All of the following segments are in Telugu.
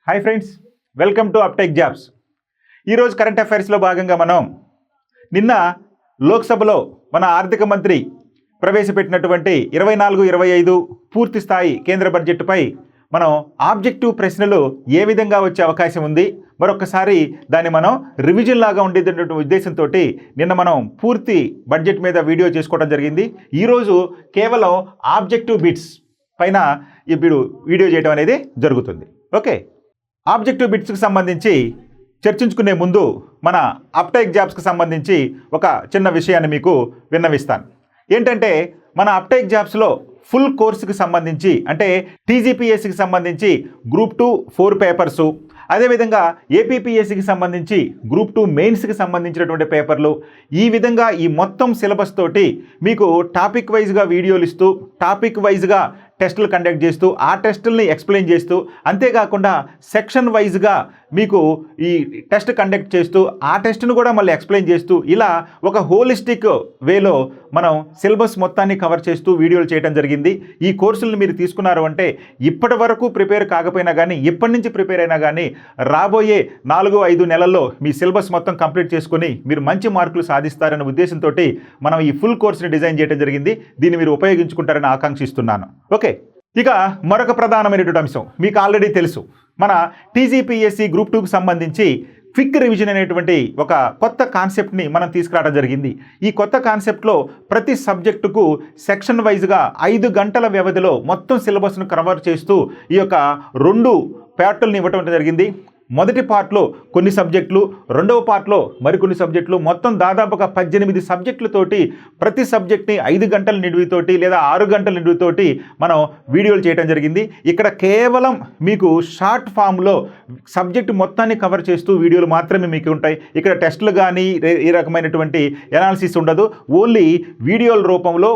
Hi friends, welcome to అప్టెక్ jobs. ఈరోజు కరెంట్ అఫైర్స్లో భాగంగా మనం నిన్న లోక్సభలో మన ఆర్థిక మంత్రి ప్రవేశపెట్టినటువంటి 24-25 పూర్తి స్థాయి కేంద్ర బడ్జెట్పై మనం ఆబ్జెక్టివ్ ప్రశ్నలు ఏ విధంగా వచ్చే అవకాశం ఉంది, మరొకసారి దాన్ని మనం రివిజన్ లాగా ఉండేటటువంటి ఉద్దేశంతో నిన్న మనం పూర్తి బడ్జెట్ మీద వీడియో చేసుకోవడం జరిగింది. ఈరోజు కేవలం ఆబ్జెక్టివ్ బిట్స్ పైన ఇప్పుడు వీడియో చేయడం అనేది జరుగుతుంది. ఓకే, ఆబ్జెక్టివ్ బిట్స్కి సంబంధించి చర్చించుకునే ముందు మన అప్టెక్ జాబ్స్కి సంబంధించి ఒక చిన్న విషయాన్ని మీకు విన్నవిస్తాను. ఏంటంటే మన అప్టెక్ జాబ్స్లో ఫుల్ కోర్సుకి సంబంధించి అంటే టీజీపీఎస్సికి సంబంధించి గ్రూప్ 2 4 పేపర్సు, అదేవిధంగా ఏపీపీఎస్సికి సంబంధించి గ్రూప్ 2 మెయిన్స్కి సంబంధించినటువంటి పేపర్లు, ఈ విధంగా ఈ మొత్తం సిలబస్ తోటి మీకు టాపిక్ వైజ్గా వీడియోలు ఇస్తూ టాపిక్ వైజ్గా టెస్టులు కండక్ట్ చేస్తూ ఆ టెస్టుల్ని ఎక్స్ప్లెయిన్ చేస్తూ, అంతేకాకుండా సెక్షన్ వైజ్గా మీకు ఈ టెస్ట్ కండక్ట్ చేస్తూ ఆ టెస్ట్ను కూడా మళ్ళీ ఎక్స్ప్లెయిన్ చేస్తూ ఇలా ఒక హోలిస్టిక్ వేలో మనం సిలబస్ మొత్తాన్ని కవర్ చేస్తూ వీడియోలు చేయడం జరిగింది. ఈ కోర్సులను మీరు తీసుకున్నారు అంటే ఇప్పటి వరకు ప్రిపేర్ కాకపోయినా కానీ ఇప్పటి నుంచి ప్రిపేర్ అయినా కానీ రాబోయే 4-5 నెలల్లో మీ సిలబస్ మొత్తం కంప్లీట్ చేసుకొని మీరు మంచి మార్కులు సాధిస్తారనే ఉద్దేశంతో మనం ఈ ఫుల్ కోర్సుని డిజైన్ చేయడం జరిగింది. దీన్ని మీరు ఉపయోగించుకుంటారని ఆకాంక్షిస్తున్నాను. ఓకే, ఇక మరొక ప్రధానమైనటువంటి అంశం మీకు ఆల్రెడీ తెలుసు. మన టీజీపీఎస్సి గ్రూప్ 2కి సంబంధించి క్విక్ రివిజన్ అనేటువంటి ఒక కొత్త కాన్సెప్ట్ని మనం తీసుకురావడం జరిగింది. ఈ కొత్త కాన్సెప్ట్లో ప్రతి సబ్జెక్టుకు సెక్షన్ వైజ్గా 5 గంటల వ్యవధిలో మొత్తం సిలబస్ను కవర్ చేస్తూ ఈ యొక్క 2 పార్టులను ఇవ్వటం జరిగింది. మొదటి పార్ట్లో కొన్ని సబ్జెక్టులు, రెండవ పార్ట్లో మరికొన్ని సబ్జెక్టులు, మొత్తం దాదాపుగా 18 సబ్జెక్టులతోటి ప్రతి సబ్జెక్ట్ని 5 గంటల నిడివితోటి లేదా 6 గంటల నిడివితోటి మనం వీడియోలు చేయడం జరిగింది. ఇక్కడ కేవలం మీకు షార్ట్ ఫామ్లో సబ్జెక్టు మొత్తాన్ని కవర్ చేస్తూ వీడియోలు మాత్రమే మీకు ఉంటాయి. ఇక్కడ టెస్టులు కానీ ఈ రకమైనటువంటి ఎనాలిసిస్ ఉండదు. ఓన్లీ వీడియోల రూపంలో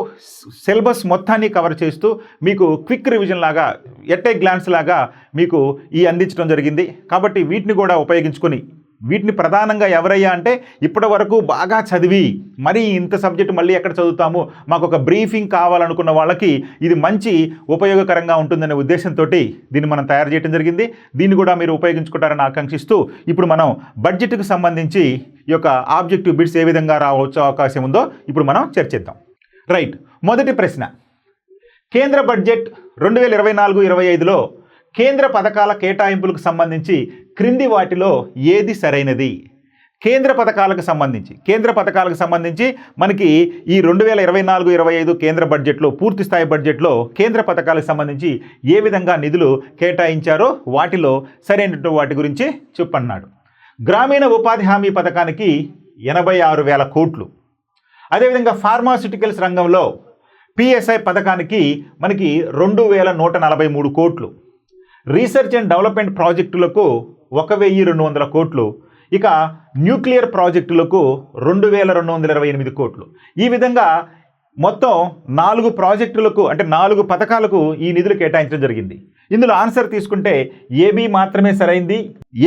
సిలబస్ మొత్తాన్ని కవర్ చేస్తూ మీకు క్విక్ రివిజన్ లాగా ఎట్ ఏ గ్లాన్స్ లాగా మీకు అందించడం జరిగింది. కాబట్టి వీటిని కూడా ఉపయోగించుకొని వీటిని ప్రధానంగా ఎవరయ్యా అంటే ఇప్పటి వరకు బాగా చదివి మరి ఇంత సబ్జెక్టు మళ్ళీ ఎక్కడ చదువుతాము, మాకు ఒక బ్రీఫింగ్ కావాలనుకున్న వాళ్ళకి ఇది మంచి ఉపయోగకరంగా ఉంటుందనే ఉద్దేశంతో దీన్ని మనం తయారు చేయడం జరిగింది. దీన్ని కూడా మీరు ఉపయోగించుకుంటారని ఆకాంక్షిస్తూ ఇప్పుడు మనం బడ్జెట్కి సంబంధించి ఈ యొక్క ఆబ్జెక్టివ్ బిట్స్ ఏ విధంగా రావచ్చు అవకాశం ఉందో ఇప్పుడు మనం చర్చిద్దాం. రైట్, మొదటి ప్రశ్న, కేంద్ర బడ్జెట్ 2024-25లో కేంద్ర పథకాల కేటాయింపులకు సంబంధించి క్రింది వాటిలో ఏది సరైనది? కేంద్ర పథకాలకు సంబంధించి మనకి ఈ 2024-25 కేంద్ర బడ్జెట్లో పూర్తి స్థాయి బడ్జెట్లో కేంద్ర పథకాలకు సంబంధించి ఏ విధంగా నిధులు కేటాయించారో వాటిలో సరైనటువంటి వాటి గురించి చెప్పన్నాడు. గ్రామీణ ఉపాధి హామీ పథకానికి 86,000 కోట్లు, అదేవిధంగా ఫార్మాస్యూటికల్స్ రంగంలో పిఎస్ఐ పథకానికి మనకి 2,143 కోట్లు, రీసెర్చ్ అండ్ డెవలప్మెంట్ ప్రాజెక్టులకు 1,200 కోట్లు, ఇక న్యూక్లియర్ ప్రాజెక్టులకు 2,228 కోట్లు. ఈ విధంగా మొత్తం 4 ప్రాజెక్టులకు అంటే 4 పథకాలకు ఈ నిధులు కేటాయించడం జరిగింది. ఇందులో ఆన్సర్ తీసుకుంటే ఏబీ మాత్రమే సరైంది,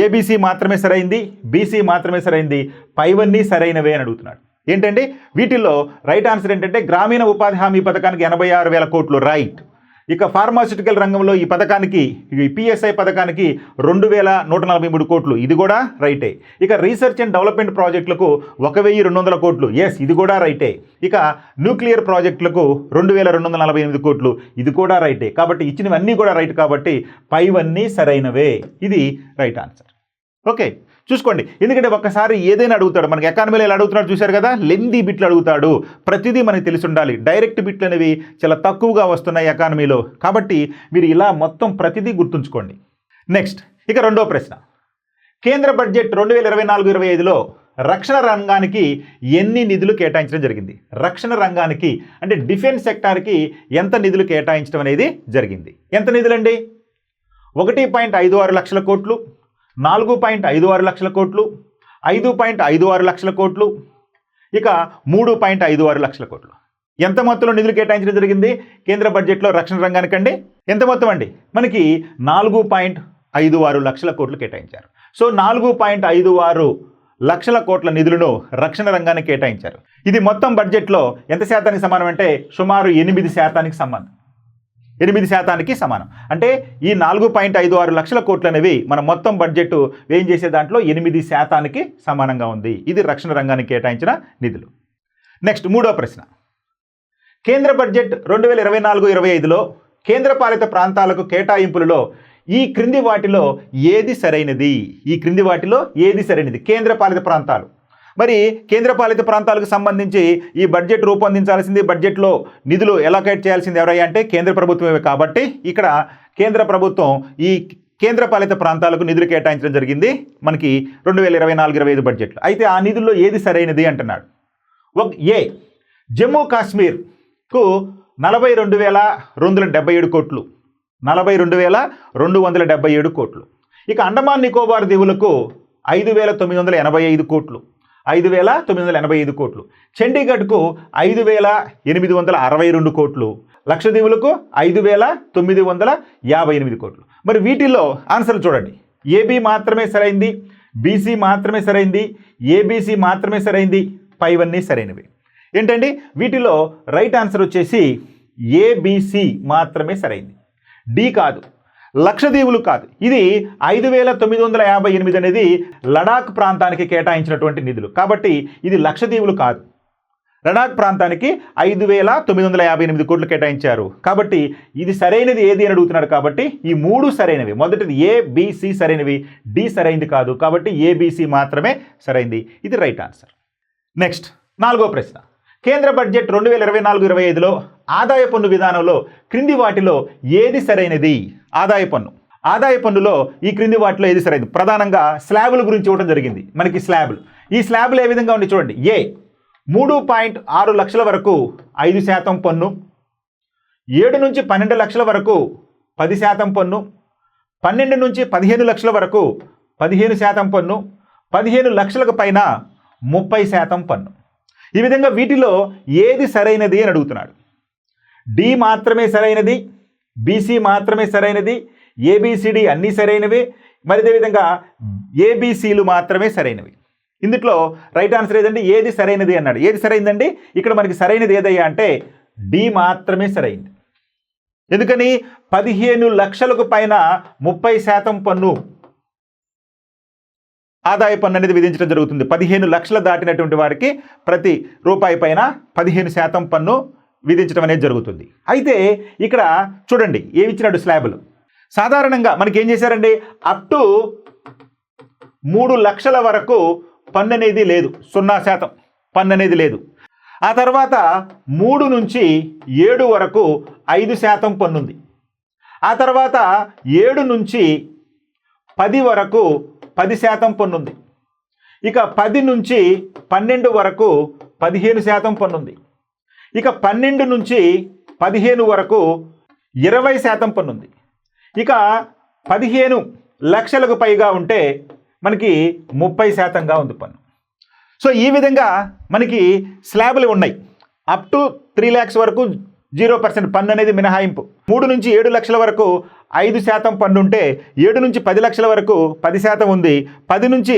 ఏబీసీ మాత్రమే సరైంది, బీసీ మాత్రమే సరైంది, పైవన్నీ సరైనవే అని అడుగుతున్నాడు. ఏంటంటే వీటిల్లో రైట్ ఆన్సర్ ఏంటంటే గ్రామీణ ఉపాధి హామీ పథకానికి 86,000 కోట్లు రైట్. ఇక ఫార్మాస్యూటికల్ రంగంలో ఈ పథకానికి పిఎస్ఐ పథకానికి 2,143 కోట్లు, ఇది కూడా రైటే. ఇక రీసెర్చ్ అండ్ డెవలప్మెంట్ ప్రాజెక్టులకు 1,200 కోట్లు, ఎస్ ఇది కూడా రైటే. ఇక న్యూక్లియర్ ప్రాజెక్టులకు 2,248 కోట్లు, ఇది కూడా రైటే. కాబట్టి ఇచ్చినవన్నీ కూడా రైట్ కాబట్టి పైవన్నీ సరైనవే, ఇది రైట్ ఆన్సర్. ఓకే, చూసుకోండి, ఎందుకంటే ఒక్కసారి ఏదైనా అడుగుతాడు. మనకి ఎకానమీలో ఎలా అడుగుతున్నాడు చూశారు కదా, లెందీ బిట్లు అడుగుతాడు. ప్రతిదీ మనకి తెలిసి ఉండాలి. డైరెక్ట్ బిట్లు అనేవి చాలా తక్కువగా వస్తున్నాయి ఎకానమీలో, కాబట్టి మీరు ఇలా మొత్తం ప్రతిదీ గుర్తుంచుకోండి. నెక్స్ట్, ఇక రెండో ప్రశ్న, కేంద్ర బడ్జెట్ 2024-25లో రక్షణ రంగానికి ఎన్ని నిధులు కేటాయించడం జరిగింది? రక్షణ రంగానికి అంటే డిఫెన్స్ సెక్టార్కి ఎంత నిధులు కేటాయించడం అనేది జరిగింది? ఎంత నిధులండి? 1.56 లక్షల కోట్లు, 4.56 లక్షల కోట్లు, 5.56 లక్షల కోట్లు, ఇక 3.56 లక్షల కోట్లు. ఎంత మొత్తంలో నిధులు కేటాయించడం జరిగింది కేంద్ర బడ్జెట్లో రక్షణ రంగానికండి? ఎంత మొత్తం అండి? మనకి 4.56 లక్షల కోట్లు కేటాయించారు. సో 4.56 లక్షల కోట్ల నిధులను రక్షణ రంగానికి కేటాయించారు. ఇది మొత్తం బడ్జెట్లో ఎంత శాతానికి సమానం అంటే సుమారు 8% సమానం. 8% సమానం. అంటే ఈ 4.56 లక్షల కోట్లు అనేవి మన మొత్తం బడ్జెట్ వ్యయం చేసే దాంట్లో 8% సమానంగా ఉంది. ఇది రక్షణ రంగానికి కేటాయించిన నిధులు. నెక్స్ట్ మూడో ప్రశ్న. కేంద్ర బడ్జెట్ 2024-25లో కేంద్రపాలిత ప్రాంతాలకు కేటాయింపులలో ఈ క్రింది వాటిలో ఏది సరైనది? కేంద్రపాలిత ప్రాంతాలు. మరి కేంద్రపాలిత ప్రాంతాలకు సంబంధించి ఈ బడ్జెట్ రూపొందించాల్సింది, బడ్జెట్లో నిధులు ఎలాకేట్ చేయాల్సింది ఎవరయ్యా అంటే కేంద్ర ప్రభుత్వమే. కాబట్టి ఇక్కడ కేంద్ర ప్రభుత్వం ఈ కేంద్రపాలిత ప్రాంతాలకు నిధులు కేటాయించడం జరిగింది మనకి 2024-25 బడ్జెట్లో. అయితే ఆ నిధుల్లో ఏది సరైనది అంటున్నాడు. ఏ, జమ్మూ కాశ్మీర్కు 42,277 కోట్లు, 42,277 కోట్లు. ఇక అండమాన్ నికోబార్ దీవులకు 5,985 కోట్లు, 5,985 కోట్లు. చండీగఢ్కు 5,862 కోట్లు, లక్షద్వీపులకు 5,958 కోట్లు. మరి వీటిల్లో ఆన్సర్ చూడండి. ఏబీ మాత్రమే సరైంది, బీసీ మాత్రమే సరైంది, ఏబీసీ మాత్రమే సరైంది, పైవన్నీ సరైనవి. ఏంటండి వీటిలో రైట్ ఆన్సర్ వచ్చేసి ఏబీసీ మాత్రమే సరైంది. డి కాదు, లక్షద్వీపులు కాదు. ఇది 5,958 అనేది లడాక్ ప్రాంతానికి కేటాయించినటువంటి నిధులు. కాబట్టి ఇది లక్షద్వీపులు కాదు. లడాక్ ప్రాంతానికి 5,958 కోట్లు కేటాయించారు. కాబట్టి ఇది సరైనది ఏది అని అడుగుతున్నాడు. కాబట్టి ఈ మూడు సరైనవి. మొదటిది ఏబిసి సరైనవి, డి సరైనది కాదు. కాబట్టి ఏబిసి మాత్రమే సరైనది. ఇది రైట్ ఆన్సర్. నెక్స్ట్ నాలుగో ప్రశ్న. కేంద్ర బడ్జెట్ 2024-25లో ఆదాయ పన్ను విధానంలో క్రింది వాటిలో ఏది సరైనది? ఆదాయ పన్నులో ఈ క్రింది వాటిలో ఏది సరైనది? ప్రధానంగా స్లాబుల గురించి ఇవ్వడం జరిగింది మనకి. ఈ స్లాబులు ఏ విధంగా ఉంది చూడండి. ఏ, 3.6 లక్షల వరకు 5% పన్ను, 7 నుంచి 12 లక్షల వరకు 10% పన్ను, 12 నుంచి 15 లక్షల వరకు 15% పన్ను, 15 లక్షలకు పైన 30% పన్ను. ఈ విధంగా వీటిలో ఏది సరైనది అని అడుగుతున్నాడు. డి మాత్రమే సరైనది, బీసీ మాత్రమే సరైనది, ఏబిసిడి అన్నీ సరైనవి, మరి అదేవిధంగా ఏబిసిలు మాత్రమే సరైనవి. ఇందులో రైట్ ఆన్సర్ ఏదండి? ఏది సరైనది అన్నాడు. ఏది సరైనదండి? ఇక్కడ మనకి సరైనది ఏదయ్యా అంటే డి మాత్రమే సరైనది. ఎందుకని? 15 లక్షలకు పైన 30% పన్ను, ఆదాయ పన్ను అనేది విధించడం జరుగుతుంది. 15 లక్షలు దాటినటువంటి వారికి ప్రతి రూపాయి పైన 15% పన్ను విధించడం అనేది జరుగుతుంది. అయితే ఇక్కడ చూడండి ఏమి ఇచ్చినాడు స్లాబులు. సాధారణంగా మనకి ఏం చేశారండి? అప్ టు 3 లక్షల వరకు పన్ను అనేది లేదు, 0% పన్ను అనేది లేదు. ఆ తర్వాత 3 నుంచి 7 వరకు 5% పన్ను ఉంది. ఆ తర్వాత 7 నుంచి 10 వరకు 10% పన్ను ఉంది. ఇక 10 నుంచి 12 వరకు 15% పన్ను ఉంది. ఇక 12 నుంచి 15 వరకు 20% పన్ను ఉంది. ఇక 15 లక్షలకు పైగా ఉంటే మనకి 30%గా ఉంది పన్ను. సో ఈ విధంగా మనకి స్లాబులు ఉన్నాయి. అప్ టు 3 lakhs వరకు 0% పన్ను అనేది మినహాయింపు. 3 నుంచి 7 లక్షల వరకు 5% పన్ను ఉంటే 7 నుంచి 10 లక్షల వరకు 10% ఉంది. 10 నుంచి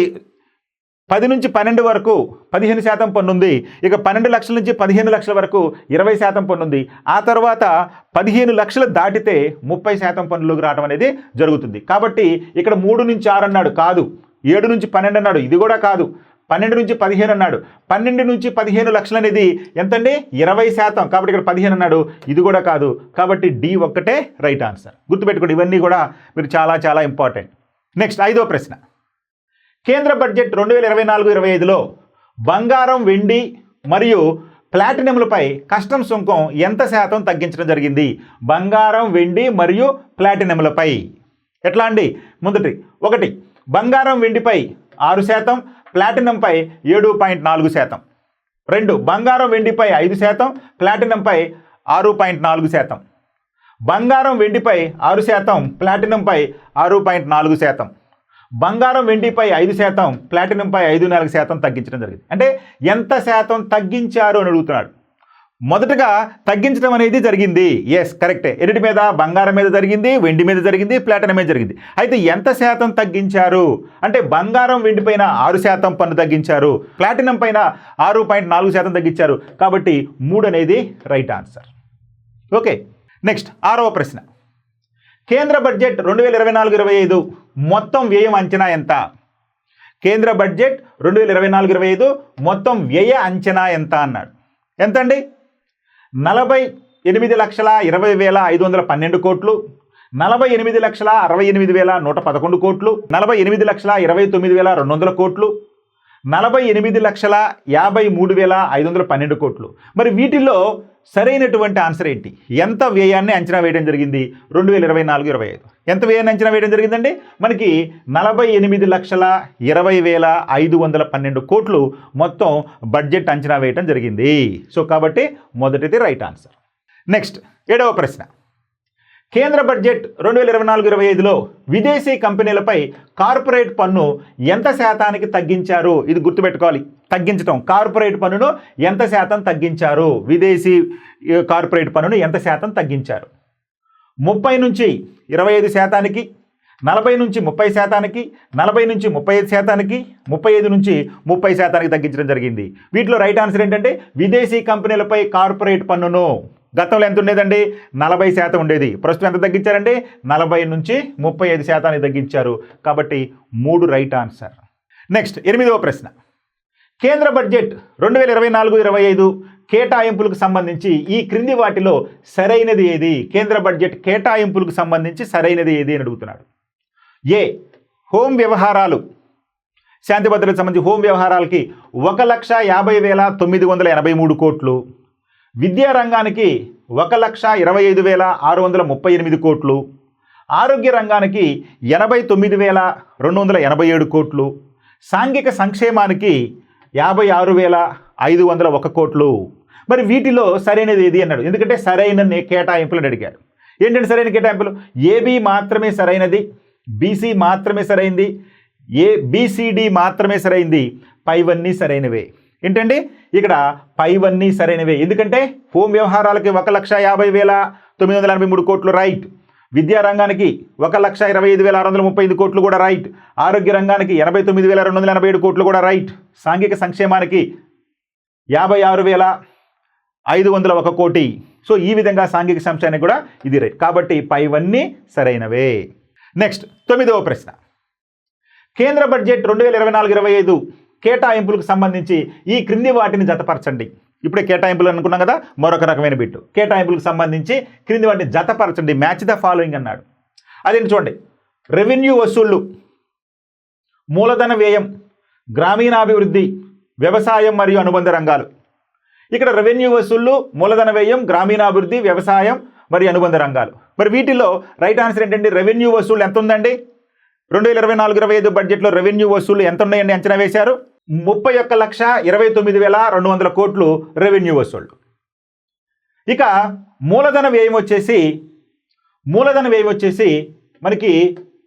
12 వరకు 15% పన్ను ఉంది. ఇక 12 లక్షల నుంచి 15 లక్షల వరకు 20% పన్ను ఉంది. ఆ తర్వాత 15 లక్షలు దాటితే 30% పన్నులోకి రావడం అనేది జరుగుతుంది. కాబట్టి ఇక్కడ 3 నుంచి 6 అన్నాడు, కాదు. 7 నుంచి 12 అన్నాడు, ఇది కూడా కాదు. 12 నుంచి 15 అన్నాడు. 12 నుంచి 15 లక్షలు అనేది ఎంతండి? 20%. కాబట్టి ఇక్కడ 15 అన్నాడు, ఇది కూడా కాదు. కాబట్టి డి ఒక్కటే రైట్ ఆన్సర్. గుర్తుపెట్టుకోండి, ఇవన్నీ కూడా మీరు చాలా చాలా ఇంపార్టెంట్. నెక్స్ట్ ఐదో ప్రశ్న. కేంద్ర బడ్జెట్ 2024-25లో బంగారం, వెండి మరియు ప్లాటినంలపై కస్టమ్స్ సుంకం ఎంత శాతం తగ్గించడం జరిగింది? బంగారం, వెండి మరియు ప్లాటినంలపై. ఎట్లా అండి? ఒకటి బంగారం వెండిపై 6%, ప్లాటినంపై 7.4%. 2 బంగారం వెండిపై 5%, ప్లాటినంపై 6.4%. బంగారం వెండిపై 6%, ప్లాటినంపై 6.4%. బంగారం వెండిపై 5%, ప్లాటినంపై 5.4% తగ్గించడం జరిగింది. అంటే ఎంత శాతం తగ్గించారు అని అడుగుతున్నాడు. మొదటగా తగ్గించడం అనేది జరిగింది. ఎస్, కరెక్టే. ఎన్నిటి మీద? బంగారం మీద జరిగింది, వెండి మీద జరిగింది, ప్లాటినం మీద జరిగింది. అయితే ఎంత శాతం తగ్గించారు అంటే బంగారం వెండి పైన 6% పన్ను తగ్గించారు, ప్లాటినం పైన 6.4% తగ్గించారు. కాబట్టి 3 అనేది రైట్ ఆన్సర్. ఓకే. నెక్స్ట్ 6వ ప్రశ్న, కేంద్ర బడ్జెట్ 2024-25 మొత్తం వ్యయం అంచనా ఎంత? కేంద్ర బడ్జెట్ 2024-25 మొత్తం వ్యయ అంచనా ఎంత అన్నాడు. ఎంత అండి? 48,20,512 కోట్లు, 48,68,111 కోట్లు, 48,29,200 కోట్లు, 48,53,512 కోట్లు. మరి వీటిల్లో సరైనటువంటి ఆన్సర్ ఏంటి? ఎంత వ్యయాన్ని అంచనా వేయడం జరిగింది 2024-25? ఎంత వ్యయాన్ని అంచనా వేయడం జరిగిందండి? మనకి 48,20,512 కోట్లు మొత్తం బడ్జెట్ అంచనా వేయడం జరిగింది. సో కాబట్టి మొదటిది రైట్ ఆన్సర్. నెక్స్ట్ 7వ ప్రశ్న, కేంద్ర బడ్జెట్ 2024-25లో విదేశీ కంపెనీలపై కార్పొరేట్ పన్ను ఎంత శాతానికి తగ్గించారు? ఇది గుర్తుపెట్టుకోవాలి. తగ్గించడం, కార్పొరేట్ పన్నును ఎంత శాతం తగ్గించారు? విదేశీ కార్పొరేట్ పన్నును ఎంత శాతం తగ్గించారు? 30 నుంచి 25 శాతానికి, 40 నుంచి 30 శాతానికి, 40 నుంచి 35 శాతానికి, 35 నుంచి 30 శాతానికి తగ్గించడం జరిగింది. వీటిలో రైట్ ఆన్సర్ ఏంటంటే విదేశీ కంపెనీలపై కార్పొరేట్ పన్నును గతంలో ఎంత ఉండేదండి? 40 శాతం ఉండేది. ప్రస్తుతం ఎంత తగ్గించారండి? 40 నుంచి 35 శాతానికి తగ్గించారు. కాబట్టి 3 రైట్ ఆన్సర్. నెక్స్ట్ 8వ ప్రశ్న, కేంద్ర బడ్జెట్ 2024-25 కేటాయింపులకు సంబంధించి ఈ క్రింది వాటిలో సరైనది ఏది? కేంద్ర బడ్జెట్ కేటాయింపులకు సంబంధించి సరైనది ఏది అని అడుగుతున్నాడు. ఏ, హోం వ్యవహారాలు, శాంతి భద్రతకు సంబంధించి హోం వ్యవహారాలకి 1,50,983 కోట్లు, విద్యా రంగానికి 1,25,638 కోట్లు, ఆరోగ్య రంగానికి 89,287 కోట్లు, సాంఘిక సంక్షేమానికి 56,501 కోట్లు. మరి వీటిలో సరైనది ఏది అన్నాడు. ఎందుకంటే సరైన కేటాయింపులను అడిగాడు. ఏంటంటే సరైన కేటాయింపులు? ఏబి మాత్రమే సరైనది, బీసీ మాత్రమే సరైంది, ఏబిసిడి మాత్రమే సరైంది, పైవన్నీ సరైనవే. ఏంటండి ఇక్కడ పైవన్నీ సరైనవే. ఎందుకంటే హోం వ్యవహారాలకి 1,50,983 కోట్లు రైట్, విద్యా రంగానికి 1,25,635 కోట్లు కూడా రైట్, ఆరోగ్య రంగానికి 89,287 కోట్లు కూడా రైట్, సాంఘిక సంక్షేమానికి 56,501 కోటి. సో ఈ విధంగా సాంఘిక సంక్షేమానికి కూడా ఇది రైట్. కాబట్టి పైవన్నీ సరైనవే. నెక్స్ట్ 9వ ప్రశ్న, కేంద్ర బడ్జెట్ 2024-25 కేటాయింపులకు సంబంధించి ఈ క్రింది వాటిని జతపరచండి. ఇప్పుడే కేటాయింపులు అనుకున్నాం కదా, మరొక రకమైన బిట్టు. కేటాయింపులకు సంబంధించి క్రింది వాటిని జతపరచండి, మ్యాచ్ ద ఫాలోయింగ్ అన్నాడు. అదేంటి చూడండి. రెవెన్యూ వసూళ్లు, మూలధన వ్యయం, గ్రామీణాభివృద్ధి, వ్యవసాయం మరియు అనుబంధ రంగాలు. ఇక్కడ రెవెన్యూ వసూళ్లు, మూలధన వ్యయం, గ్రామీణాభివృద్ధి, వ్యవసాయం మరియు అనుబంధ రంగాలు. మరి వీటిలో రైట్ ఆన్సర్ ఏంటంటే రెవెన్యూ వసూళ్లు ఎంత ఉందండి? 2024-25 బడ్జెట్లో రెవెన్యూ వసూళ్లు ఎంత ఉన్నాయండి అంచనా వేశారు? 31,29,200 కోట్లు రెవెన్యూ వసూళ్లు. ఇక మూలధన వ్యయం వచ్చేసి మనకి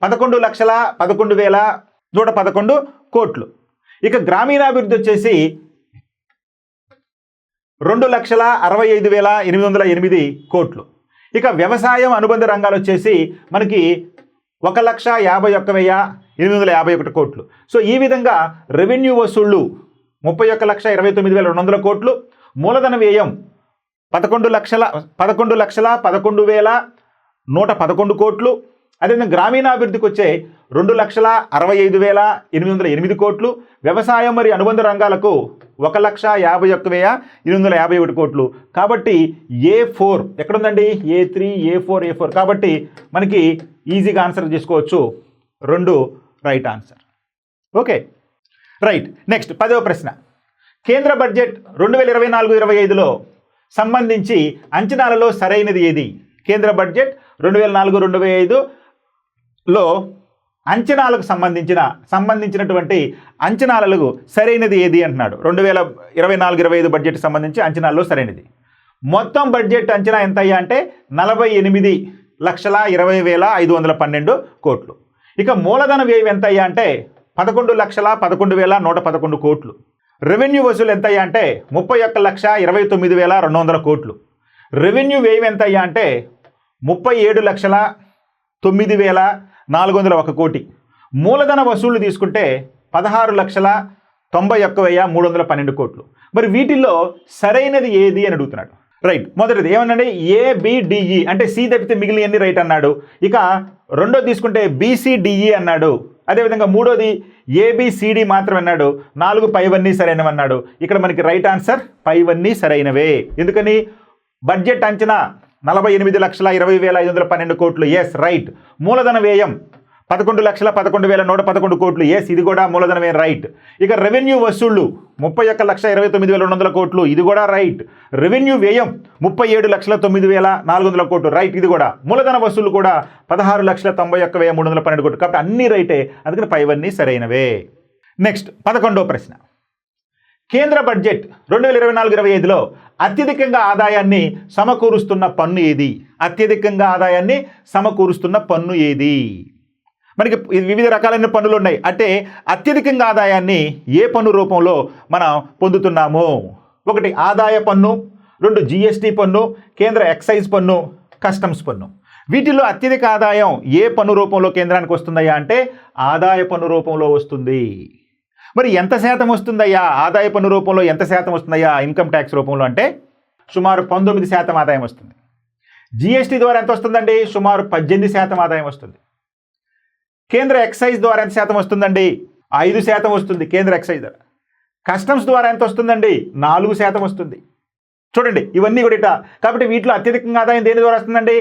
11,11,111 కోట్లు. ఇక గ్రామీణాభివృద్ధి వచ్చేసి 2,65,808 కోట్లు. ఇక వ్యవసాయం అనుబంధ రంగాలు వచ్చేసి మనకి 1,51,851 కోట్లు. సో ఈ విధంగా రెవెన్యూ వసూళ్లు 31,29,200 కోట్లు, మూలధన వ్యయం 11,11,111 కోట్లు, అదేవిధంగా గ్రామీణాభివృద్ధికి వచ్చే 2,65,808 కోట్లు, వ్యవసాయం మరియు అనుబంధ రంగాలకు 1,51,851 కోట్లు. కాబట్టి A4 ఎక్కడుందండి? A3, A4. కాబట్టి మనకి ఈజీగా ఆన్సర్ చేసుకోవచ్చు. 2 right answer. Okay right. Next 10వ ప్రశ్న, కేంద్ర బడ్జెట్ 2024-25లో సంబంధించి అంచనాలలో సరైనది ఏది? కేంద్ర బడ్జెట్ 2024-25లో అంచనాలకు సంబంధించినటువంటి అంచనాలకు సరైనది ఏది అంటున్నాడు. 2024-25 బడ్జెట్ సంబంధించి అంచనాల్లో సరైనది. మొత్తం బడ్జెట్ అంచనా ఎంత అయ్యా అంటే 48,20,512 కోట్లు. ఇక మూలధన వ్యయం ఎంత అయ్యా అంటే 11,11,111 కోట్లు. రెవెన్యూ వసూలు ఎంత అయ్యా అంటే 31,29,200 కోట్లు. రెవెన్యూ వ్యయం ఎంత అయ్యా అంటే 37,09,401 కోటి. మూలధన వసూళ్లు తీసుకుంటే 16,91,312 కోట్లు. మరి వీటిల్లో సరైనది ఏది అని అడుగుతున్నాడు. రైట్. మొదటిది ఏమన్నాడు? ఏబిడిఈ అంటే సి తప్పితే మిగిలిన అన్ని రైట్ అన్నాడు. ఇక రెండోది తీసుకుంటే బిసిడిఈ అన్నాడు. అదేవిధంగా మూడోది ఏబిసిడి మాత్రం అన్నాడు. 4 పైవన్నీ సరైనవన్నాడు. ఇక్కడ మనకి రైట్ ఆన్సర్ పైవన్నీ సరైనవే. ఎందుకని? బడ్జెట్ అంచనా 48,20,512 కోట్లు. Yes right. మూలధన వ్యయం 11,11,111 కోట్లు. ఎస్ ఇది కూడా మూలధన వ్యయం రైట్. ఇక రెవెన్యూ వసూళ్లు 31,29,200 కోట్లు. ఇది కూడా రైట్. రెవెన్యూ వ్యయం 37,09,400 కోట్లు. రైట్ ఇది కూడా. మూలధన వసూళ్లు కూడా 16,91,312 కోట్లు. కాబట్టి అన్ని రైటే. అందుకని పైవన్నీ సరైనవే. నెక్స్ట్ 11వ ప్రశ్న. కేంద్ర బడ్జెట్ 2024-25లో అత్యధికంగా ఆదాయాన్ని సమకూరుస్తున్న పన్ను ఏది? అత్యధికంగా ఆదాయాన్ని సమకూరుస్తున్న పన్ను ఏది? మనకి వివిధ రకాలైన పన్నులు ఉన్నాయి. అంటే అత్యధికంగా ఆదాయాన్ని ఏ పన్ను రూపంలో మనం పొందుతున్నాము? 1 ఆదాయ పన్ను, 2 జిఎస్టీ పన్ను, కేంద్ర ఎక్సైజ్ పన్ను, కస్టమ్స్ పన్ను. వీటిలో అత్యధిక ఆదాయం ఏ పన్ను రూపంలో కేంద్రానికి వస్తుందయ్యా అంటే ఆదాయ పన్ను రూపంలో వస్తుంది. మరి ఎంత శాతం వస్తుందయ్యా? ఆదాయ పన్ను రూపంలో ఎంత శాతం వస్తుందయ్యా ఇన్కమ్ ట్యాక్స్ రూపంలో అంటే సుమారు 19% ఆదాయం వస్తుంది. జిఎస్టీ ద్వారా ఎంత వస్తుందండి? సుమారు 18% ఆదాయం వస్తుంది. కేంద్ర ఎక్సైజ్ ద్వారా ఎంత శాతం వస్తుందండి? 5% వస్తుంది కేంద్ర ఎక్సైజ్ ద్వారా. కస్టమ్స్ ద్వారా ఎంత వస్తుందండి? 4% వస్తుంది. చూడండి ఇవన్నీ కూడా. కాబట్టి వీటిలో అత్యధికంగా ఆదాయం దేని ద్వారా వస్తుందండి?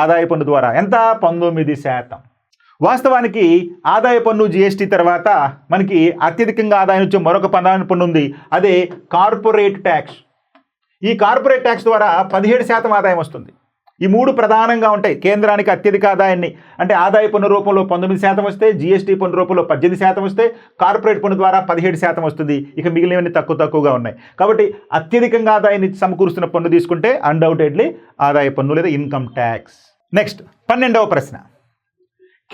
ఆదాయ పన్ను ద్వారా. ఎంత? 19%. వాస్తవానికి ఆదాయ పన్ను జిఎస్టీ తర్వాత మనకి అత్యధికంగా ఆదాయం వచ్చే మరొక ప్రధాన పన్ను ఉంది. అదే కార్పొరేట్ ట్యాక్స్. ఈ కార్పొరేట్ ట్యాక్స్ ద్వారా 17% ఆదాయం వస్తుంది. ఈ 3 ప్రధానంగా ఉంటాయి. కేంద్రానికి అత్యధిక ఆదాయాన్ని అంటే ఆదాయ పన్ను రూపంలో 19% వస్తే, జిఎస్టీ పన్ను రూపంలో 18% వస్తే, కార్పొరేట్ పన్ను ద్వారా 17% వస్తుంది. ఇక మిగిలినవన్నీ తక్కువగా ఉన్నాయి. కాబట్టి అత్యధికంగా ఆదాయాన్ని సమకూరుస్తున్న పన్ను తీసుకుంటే అన్డౌటెడ్లీ ఆదాయ పన్ను లేదా ఇన్కమ్ ట్యాక్స్. నెక్స్ట్ 12వ ప్రశ్న.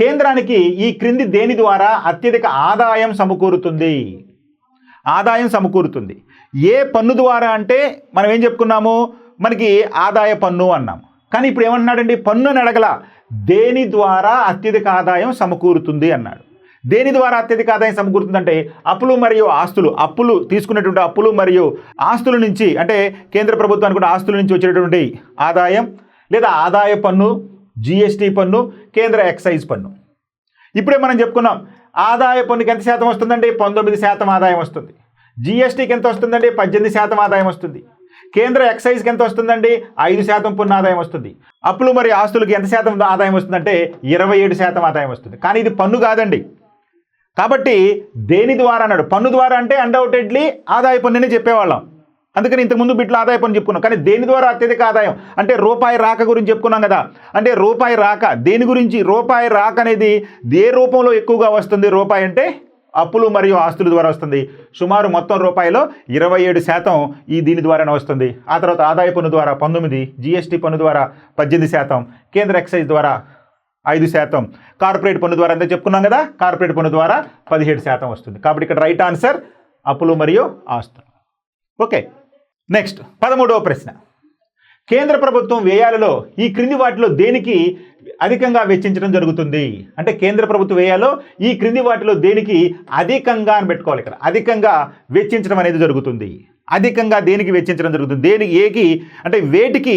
కేంద్రానికి ఈ క్రింది దేని ద్వారా అత్యధిక ఆదాయం సమకూరుతుంది? ఆదాయం సమకూరుతుంది ఏ పన్ను ద్వారా అంటే మనం ఏం చెప్పుకున్నాము? మనకి ఆదాయ పన్ను అన్నాము. కానీ ఇప్పుడు ఏమన్నాడండి? పన్ను అని అడగల. దేని ద్వారా అత్యధిక ఆదాయం సమకూరుతుంది అన్నాడు. దేని ద్వారా అత్యధిక ఆదాయం సమకూరుతుందంటే అప్పులు మరియు ఆస్తులు. అప్పులు తీసుకున్నటువంటి అప్పులు మరియు ఆస్తుల నుంచి అంటే కేంద్ర ప్రభుత్వానికి కూడా ఆస్తుల నుంచి వచ్చేటటువంటి ఆదాయం లేదా ఆదాయ పన్ను, జిఎస్టీ పన్ను, కేంద్ర ఎక్సైజ్ పన్ను. ఇప్పుడే మనం చెప్పుకున్నాం ఆదాయ పన్నుకి ఎంత శాతం వస్తుందండి? 19% ఆదాయం వస్తుంది. జిఎస్టీకి ఎంత వస్తుందండి? 18% ఆదాయం వస్తుంది. కేంద్ర ఎక్సైజ్కి ఎంత వస్తుందండి? 5% పన్ను ఆదాయం వస్తుంది. అప్పులు మరియు ఆస్తులకి ఎంత శాతం ఆదాయం వస్తుందంటే 27% ఆదాయం వస్తుంది. కానీ ఇది పన్ను కాదండి. కాబట్టి దేని ద్వారా అన్నాడు? పన్ను ద్వారా అంటే అన్డౌటెడ్లీ ఆదాయ పన్నునే చెప్పేవాళ్ళం. అందుకని ఇంతకుముందు బిట్లో ఆదాయ పన్ను చెప్పుకున్నాం. కానీ దేని ద్వారా అత్యధిక ఆదాయం అంటే రూపాయి రాక గురించి చెప్పుకున్నాం కదా. అంటే రూపాయి రాక దేని గురించి? రూపాయి రాక అనేది ఏ రూపంలో ఎక్కువగా వస్తుంది? రూపాయి అంటే అప్పులు మరియు ఆస్తుల ద్వారా వస్తుంది. సుమారు మొత్తం రూపాయిలో 27% ఈ దీని ద్వారానే వస్తుంది. ఆ తర్వాత ఆదాయ పన్ను ద్వారా 19%, జిఎస్టీ పన్ను ద్వారా 18%, కేంద్ర ఎక్సైజ్ ద్వారా 5%, కార్పొరేట్ పన్ను ద్వారా అంతా చెప్పుకున్నాం కదా. కార్పొరేట్ పన్ను ద్వారా 17% వస్తుంది. కాబట్టి ఇక్కడ రైట్ ఆన్సర్ అప్పులు మరియు ఆస్తులు. ఓకే. నెక్స్ట్ 13వ ప్రశ్న. కేంద్ర ప్రభుత్వం వ్యయాలలో ఈ క్రింది వాటిలో దేనికి అధికంగా వెచ్చించడం జరుగుతుంది? అంటే కేంద్ర ప్రభుత్వ వ్యయాల్లో ఈ క్రింది వాటిలో దేనికి అధికంగా అని పెట్టుకోవాలి. ఇక్కడ అధికంగా వెచ్చించడం అనేది జరుగుతుంది. అధికంగా దేనికి వెచ్చించడం జరుగుతుంది? దేనికి ఏకి అంటే వేటికి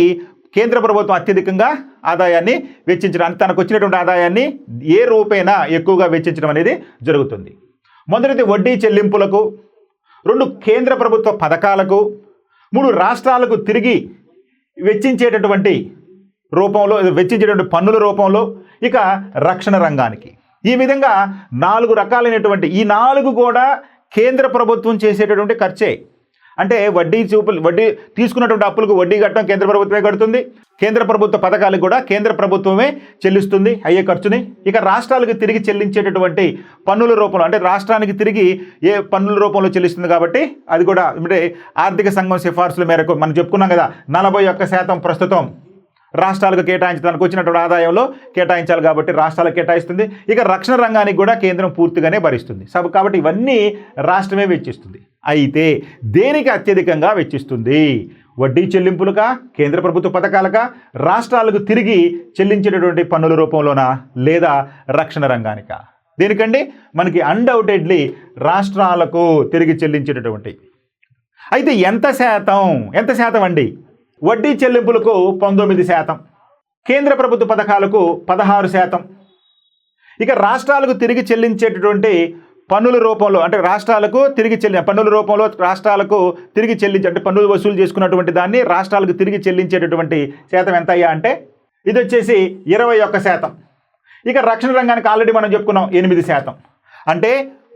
కేంద్ర ప్రభుత్వం అత్యధికంగా ఆదాయాన్ని వెచ్చించడం అంటే తనకు వచ్చినటువంటి ఆదాయాన్ని ఏ రూపేణా ఎక్కువగా వెచ్చించడం అనేది జరుగుతుంది? మొదటిది వడ్డీ చెల్లింపులకు, 2 కేంద్ర ప్రభుత్వ పథకాలకు, 3 రాష్ట్రాలకు తిరిగి వెచ్చించేటటువంటి పన్నుల రూపంలో, ఇక రక్షణ రంగానికి. ఈ విధంగా 4 రకాలైనటువంటి ఈ 4 కూడా కేంద్ర ప్రభుత్వం చేసేటటువంటి ఖర్చే. అంటే వడ్డీ తీసుకున్నటువంటి అప్పులకు వడ్డీ కట్టడం కేంద్ర ప్రభుత్వమే కడుతుంది. కేంద్ర ప్రభుత్వ పథకాలకు కూడా కేంద్ర ప్రభుత్వమే చెల్లిస్తుంది అయ్యే ఖర్చుని. ఇక రాష్ట్రాలకు తిరిగి చెల్లించేటటువంటి పన్నుల రూపంలో అంటే రాష్ట్రానికి తిరిగి ఏ పన్నుల రూపంలో చెల్లిస్తుంది కాబట్టి అది కూడా అంటే ఆర్థిక సంఘం సిఫార్సుల మేరకు మనం చెప్పుకున్నాం కదా 41% ప్రస్తుతం రాష్ట్రాలకు కేటాయించడానికి వచ్చినటువంటి ఆదాయంలో కేటాయించాలి కాబట్టి రాష్ట్రాలకు కేటాయిస్తుంది. ఇక రక్షణ రంగానికి కూడా కేంద్రం పూర్తిగానే భరిస్తుంది. కాబట్టి ఇవన్నీ రాష్ట్రమే వెచ్చిస్తుంది. అయితే దేనికి అత్యధికంగా వెచ్చిస్తుంది? వడ్డీ చెల్లింపులుగా, కేంద్ర ప్రభుత్వ పథకాలుగా, రాష్ట్రాలకు తిరిగి చెల్లించేటటువంటి పన్నుల రూపంలోనా, లేదా రక్షణ రంగానికా? దేనికండి? మనకి అన్డౌటెడ్లీ రాష్ట్రాలకు తిరిగి చెల్లించేటటువంటి. అయితే ఎంత శాతం అండి? వడ్డీ చెల్లింపులకు 19%, కేంద్ర ప్రభుత్వ పథకాలకు 16%. ఇక రాష్ట్రాలకు తిరిగి చెల్లించేటటువంటి పన్నుల రూపంలో అంటే రాష్ట్రాలకు తిరిగి పన్నుల రూపంలో రాష్ట్రాలకు తిరిగి అంటే పన్నులు వసూలు చేసుకున్నటువంటి దాన్ని రాష్ట్రాలకు తిరిగి చెల్లించేటటువంటి శాతం ఎంత అయ్యా అంటే ఇది వచ్చేసి 21%. ఇక రక్షణ రంగానికి ఆల్రెడీ మనం చెప్పుకున్నాం 8%. అంటే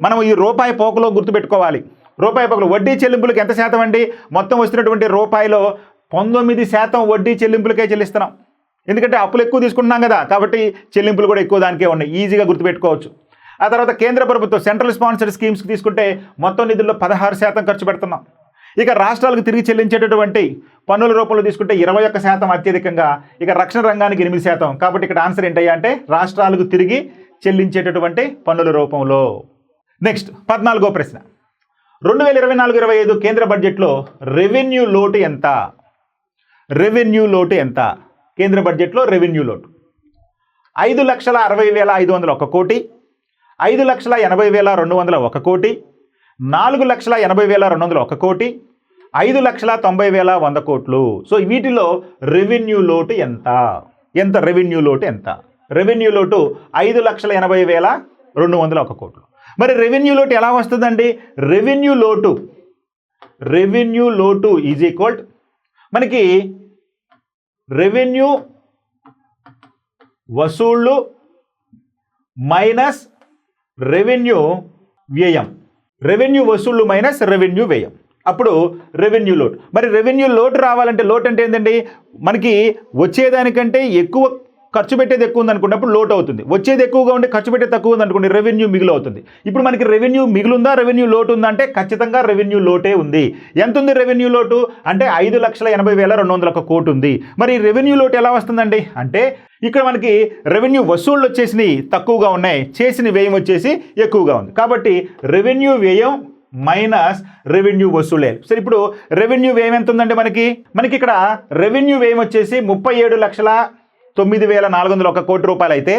మనం ఈ రూపాయి పోకలో గుర్తుపెట్టుకోవాలి. రూపాయి పోకలో వడ్డీ చెల్లింపులకు ఎంత శాతం అండి? మొత్తం వస్తున్నటువంటి రూపాయిలో 19% వడ్డీ చెల్లింపులకే చెల్లిస్తున్నాం. ఎందుకంటే అప్పులు ఎక్కువ తీసుకుంటున్నాం కదా, కాబట్టి చెల్లింపులు కూడా ఎక్కువ దానికే ఉన్నాయి. ఈజీగా గుర్తుపెట్టుకోవచ్చు. ఆ తర్వాత కేంద్ర ప్రభుత్వం సెంట్రల్ స్పాన్సర్డ్ స్కీమ్స్కి తీసుకుంటే మొత్తం నిధుల్లో 16% ఖర్చు పెడుతున్నాం. ఇక రాష్ట్రాలకు తిరిగి చెల్లించేటటువంటి పన్నుల రూపంలో తీసుకుంటే 21% అత్యధికంగా. ఇక రక్షణ రంగానికి 8%. కాబట్టి ఇక్కడ ఆన్సర్ ఏంటయ్యా అంటే రాష్ట్రాలకు తిరిగి చెల్లించేటటువంటి పన్నుల రూపంలో. నెక్స్ట్ 14వ ప్రశ్న. 2024-25 కేంద్ర బడ్జెట్లో రెవెన్యూ లోటు ఎంత? రెవెన్యూ లోటు ఎంత? కేంద్ర బడ్జెట్లో రెవెన్యూ లోటు 5,60,501 కోటి, 5,80,201 కోటి, 4,80,201 కోటి, 5,90,100 కోట్లు. సో వీటిలో రెవెన్యూ లోటు ఎంత? ఎంత రెవెన్యూ లోటు ఎంత? రెవెన్యూ లోటు 5,80,201 కోట్లు. మరి రెవెన్యూ లోటు ఎలా వస్తుందండి? రెవెన్యూ లోటు ఈజ్ ఈక్వల్ మనకి రెవెన్యూ వసూళ్ళు మైనస్ రెవెన్యూ వ్యయం. రెవెన్యూ వసూళ్ళు మైనస్ రెవెన్యూ వ్యయం, అప్పుడు రెవెన్యూ లోటు. మరి రెవెన్యూ లోటు రావాలంటే లోటు అంటే ఏంటండి? మనకి వచ్చేదానికంటే ఎక్కువ ఖర్చు పెట్టేది ఎక్కువ ఉంది అనుకున్నప్పుడు లోటు అవుతుంది. వచ్చేది ఎక్కువగా ఉండి ఖర్చు పెట్టేది తక్కువ ఉంది అనుకోండి, రెవెన్యూ మిగులు అవుతుంది. ఇప్పుడు మనకి రెవెన్యూ మిగులుందా రెవెన్యూ లోటు ఉందా అంటే ఖచ్చితంగా రెవెన్యూ లోటే ఉంది. ఎంత ఉంది రెవెన్యూ లోటు అంటే 5,80,201 కోటి ఉంది. మరి రెవెన్యూ లోటు ఎలా వస్తుందండి అంటే ఇక్కడ మనకి రెవెన్యూ వసూళ్ళు వచ్చేసి తక్కువగా ఉన్నాయి, చేసిన వ్యయం వచ్చేసి ఎక్కువగా ఉంది. కాబట్టి రెవెన్యూ వ్యయం మైనస్ రెవెన్యూ వసూలే. సరే, ఇప్పుడు రెవెన్యూ వ్యయం ఎంత ఉందండి మనకి ఇక్కడ రెవెన్యూ వ్యయం వచ్చేసి 37,09,401 కోటి రూపాయలు అయితే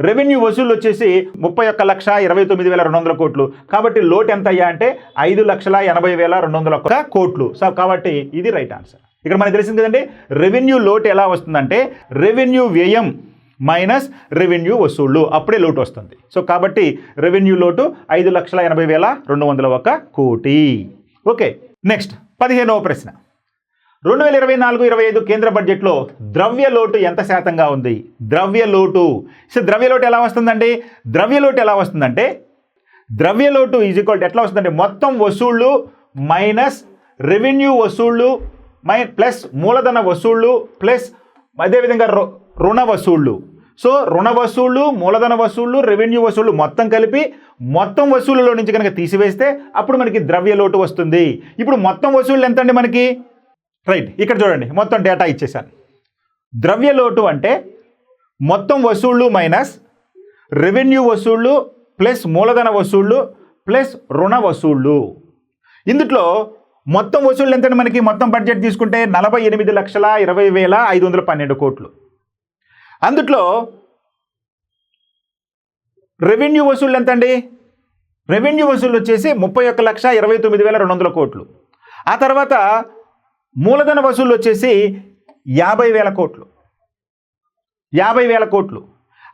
రెవెన్యూ వసూలు వచ్చేసి 31,29,200 కోట్లు. కాబట్టి లోటు ఎంత అయ్యా అంటే 5,80,201 కోట్లు. సో కాబట్టి ఇది రైట్ ఆన్సర్. ఇక్కడ మనకు తెలిసింది కదండి రెవెన్యూ లోటు ఎలా వస్తుందంటే రెవెన్యూ వ్యయం మైనస్ రెవెన్యూ వసూళ్ళు, అప్పుడే లోటు వస్తుంది. సో కాబట్టి రెవెన్యూ లోటు 5,80,201 కోటి. ఓకే, నెక్స్ట్ 15వ ప్రశ్న. 2024-25 కేంద్ర బడ్జెట్లో ద్రవ్య లోటు ఎంత శాతంగా ఉంది? ద్రవ్య లోటు. సో ద్రవ్య లోటు ఎలా వస్తుందండి? ద్రవ్య లోటు ఎలా వస్తుందంటే ద్రవ్య లోటు ఈజ్ ఈక్వల్ ఎట్లా వస్తుందంటే మొత్తం వసూళ్ళు మైనస్ రెవెన్యూ వసూళ్ళు ప్లస్ మూలధన వసూళ్ళు ప్లస్ అదేవిధంగా రుణ వసూళ్ళు. సో రుణ వసూళ్ళు, మూలధన వసూళ్ళు, రెవెన్యూ వసూళ్ళు మొత్తం కలిపి మొత్తం వసూళ్ళలో నుంచి కనుక తీసివేస్తే అప్పుడు మనకి ద్రవ్య లోటు వస్తుంది. ఇప్పుడు మొత్తం వసూళ్ళు ఎంత అండి మనకి? రైట్, ఇక్కడ చూడండి మొత్తం డేటా ఇచ్చేసాను. ద్రవ్య లోటు అంటే మొత్తం వసూళ్ళు మైనస్ రెవెన్యూ వసూళ్ళు ప్లస్ మూలధన వసూళ్ళు ప్లస్ రుణ వసూళ్ళు. ఇందులో మొత్తం వసూళ్ళు ఎంత మనకి? మొత్తం బడ్జెట్ తీసుకుంటే 48,20,512 కోట్లు. అందుట్లో రెవెన్యూ వసూళ్ళు ఎంత అండి? రెవెన్యూ వసూళ్ళు వచ్చేసి 31,29,200 కోట్లు. ఆ తర్వాత మూలధన వసూళ్ళు వచ్చేసి 50,000 కోట్లు. 50,000 కోట్లు.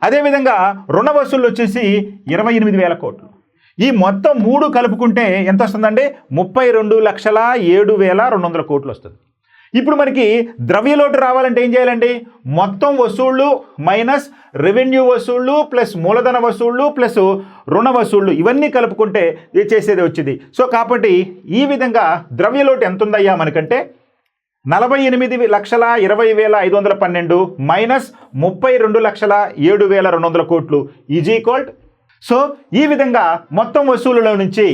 అదేవిధంగా రుణ వసూళ్ళు వచ్చేసి 28,000 కోట్లు. ఈ మొత్తం మూడు కలుపుకుంటే ఎంత వస్తుందండి? 32,07,200 కోట్లు వస్తుంది. ఇప్పుడు మనకి ద్రవ్య లోటు రావాలంటే ఏం చేయాలండి? మొత్తం వసూళ్ళు మైనస్ రెవెన్యూ వసూళ్ళు ప్లస్ మూలధన వసూళ్ళు ప్లస్ రుణ వసూళ్ళు ఇవన్నీ కలుపుకుంటే ఇది చేసేది వచ్చింది. సో కాబట్టి ఈ విధంగా ద్రవ్య లోటు ఎంత ఉందయ్యా మనకంటే 48,20,512 మైనస్ 32,07,200 కోట్లు ఈజ్ ఈక్వల్. సో ఈ విధంగా మొత్తం వసూళ్ళలో నుంచి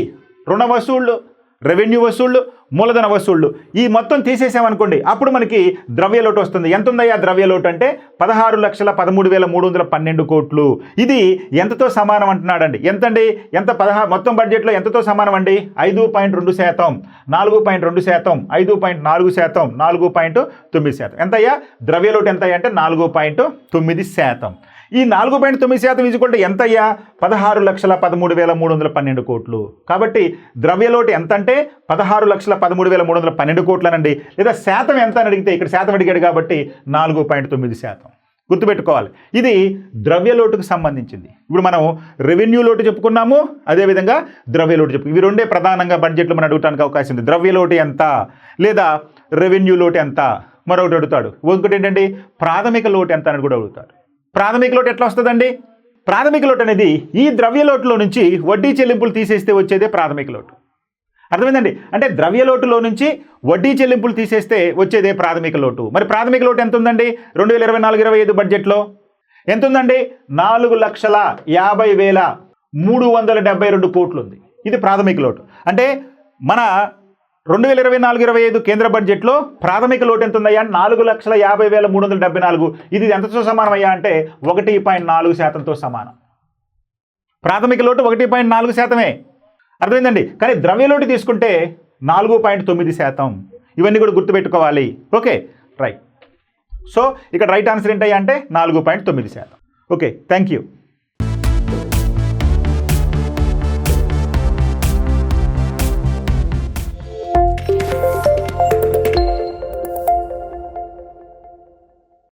రుణ వసూళ్ళు, రెవెన్యూ వసూళ్ళు, మూలధన వసూళ్ళు ఈ మొత్తం తీసేసామనుకోండి అప్పుడు మనకి ద్రవ్య లోటు వస్తుంది. ఎంత ఉందయ్యా ద్రవ్య లోటు అంటే 16,13,312 కోట్లు. ఇది ఎంతతో సమానం అంటున్నాడండి? ఎంతండి? ఎంత? మొత్తం బడ్జెట్లో ఎంతతో సమానం అండి? 5.2%, 4.2%, 5.4%, 4.9%. ఎంతయ్యా ద్రవ్య లోటు? ఎంతయ్యా అంటే 4.9%. ఈ 4.9% ఈజ్వల్ టు ఎంత అయ్యా? 16,13,312 కోట్లు. కాబట్టి ద్రవ్యలోటు ఎంత అంటే 16,13,312 కోట్లనండి. లేదా శాతం ఎంత అని అడిగితే ఇక్కడ శాతం అడిగాడు కాబట్టి 4.9%. గుర్తుపెట్టుకోవాలి, ఇది ద్రవ్యలోటుకు సంబంధించింది. ఇప్పుడు మనం రెవెన్యూ లోటు చెప్పుకున్నాము, అదేవిధంగా ద్రవ్యలోటు చెప్పుకున్నాము. ఇవి రెండే ప్రధానంగా బడ్జెట్లో మనం అడగడానికి అవకాశం ఉంది. ద్రవ్యలోటు ఎంత లేదా రెవెన్యూ లోటు ఎంత, మరొకటి అడుగుతాడు. ఇంకొకటి ఏంటండి, ప్రాథమిక లోటు ఎంత అని కూడా అడుగుతాడు. ప్రాథమిక లోటు ఎట్లా వస్తుందండి? ప్రాథమిక లోటు అనేది ఈ ద్రవ్యలోటులో నుంచి వడ్డీ చెల్లింపులు తీసేస్తే వచ్చేదే ప్రాథమిక లోటు. అర్థమైందండి? అంటే ద్రవ్యలోటులో నుంచి వడ్డీ చెల్లింపులు తీసేస్తే వచ్చేదే ప్రాథమిక లోటు. మరి ప్రాథమిక లోటు ఎంత ఉందండి 2024-25 బడ్జెట్లో? ఎంత ఉందండి? 4,50,372 కోట్లు ఉంది. ఇది ప్రాథమిక లోటు. అంటే మన 2024-25 కేంద్ర బడ్జెట్లో ప్రాథమిక లోటు ఎంత ఉందయ్యా? 4,50,374. ఇది ఎంతతో సమానం అయ్యా అంటే 1.4%తో సమానం. ప్రాథమిక లోటు 1.4%. అర్థమైందండి? కానీ ద్రవ్యలోటు తీసుకుంటే 4.9%. ఇవన్నీ కూడా గుర్తుపెట్టుకోవాలి. Okay, right. సో ఇక్కడ రైట్ ఆన్సర్ ఏంటయ్యా అంటే 4.9%. Okay, thank you.